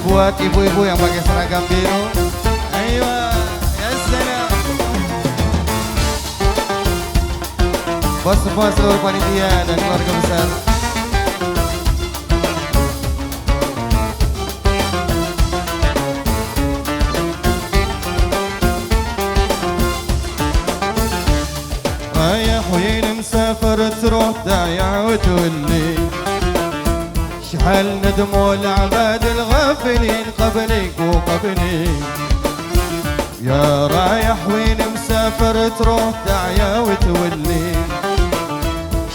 buat ibu-ibu yang pakai seragam biru. Ayo, ya salam. Buat semua seluruh panitia dan keluarga besar. رايح وين مسافر تروح ضايع وتولي شحال ندموا العباد الغافلين قبلك وقبلي يا رايح وين مسافر تروح ضايع وتولي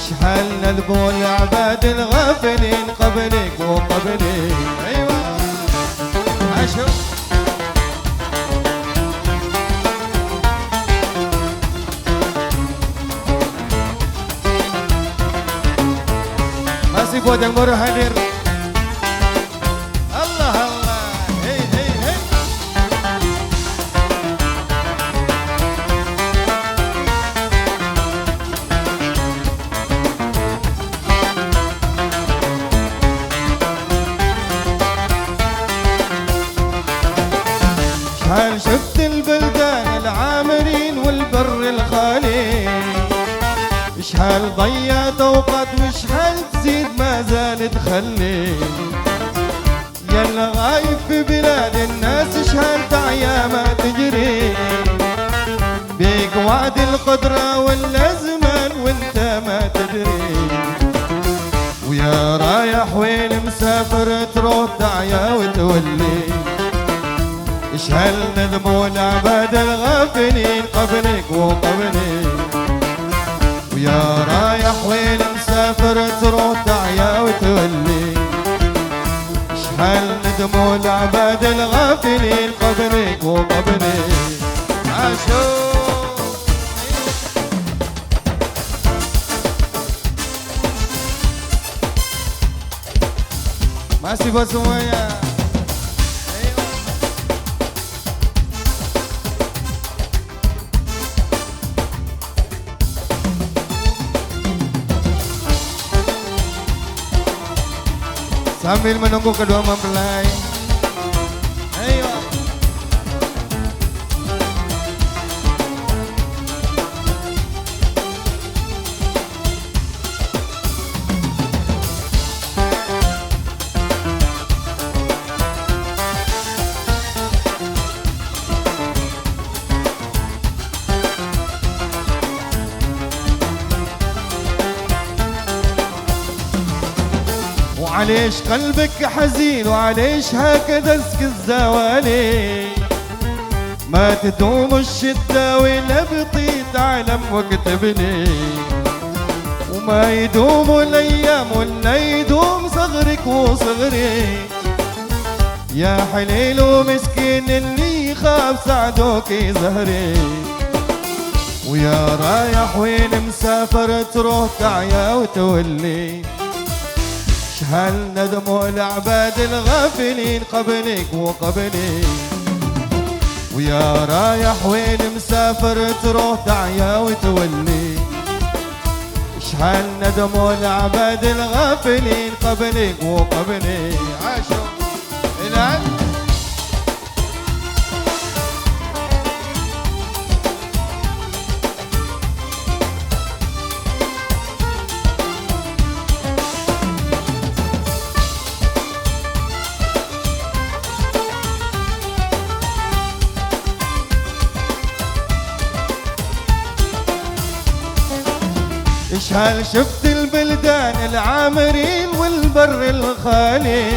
شحال ندموا العباد الغافلين قبلك وقبلي ايوه عاشوا masih buat yang baru hadir. Allah Allah, hey hey hey. شحال شفت البلدان العامرين والبر الخالي شحال ضيعت اوقات وشحال تزيد ما زال تخلي يلا غايب في بلاد الناس شحال تعيا ما تجري بيك وعد القدرة ولا زمان وانت ما تدري ويا رايح وين مسافر تروح تعيا وتولي شحال ندموا العباد الغافلين قبلك وقبلي ويا رايح وين مسافر تروح تعيا وتولي شحال ندموا العباد الغافلين قبلك وقبلي عاشوا masih buat semuanya. Sambil menunggu kedua mempelai. Ayo. وعليش قلبك حزين وعليش هكذا الزوالي ما تدوم الشدة ولا بطيت علم واكتبني وما يدوم الايام ولا يدوم صغرك وصغري يا حليل ومسكين اللي يخاف سعدوك زهري ويا رايح وين مسافر تروح تعيا وتولي شحال ندموا العباد الغافلين قبلك وقبلي ويا رايح وين مسافر تروح تعيا وتولي شحال ندموا العباد الغافلين قبلك وقبلي عاشوا الان شحال شفت البلدان العامرين والبر الخالي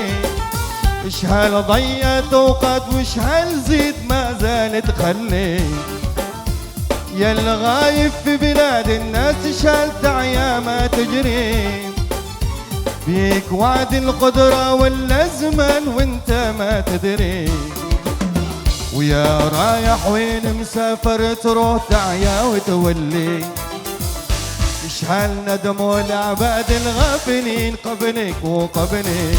شحال ضيعت اوقات وشحال زيد ما زال تخلي يا الغايب في بلاد الناس شحال تعيا ما تجري بيك وعد القدرة ولا زمان وانت ما تدري ويا رايح وين مسافر تروح تعيا وتولي شحال ندموا العباد الغافلين قبلك وقبلي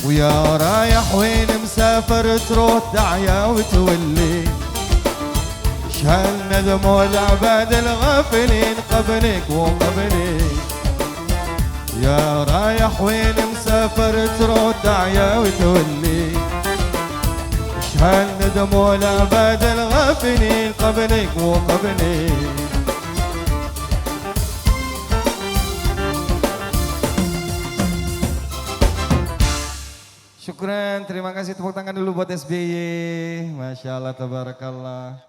ويا رايح وين مسافر تروح تعيا وتولي شحال ندموا العباد الغافلين قبلك وقبلي يا رايح وين مسافر ترد عيا وتولي ايش هالندم ولا بعد الغافلين قبلك وقبلي. Syukran, terima kasih, tepuk tangan dulu buat SBY. Masya Allah, tabarakallah.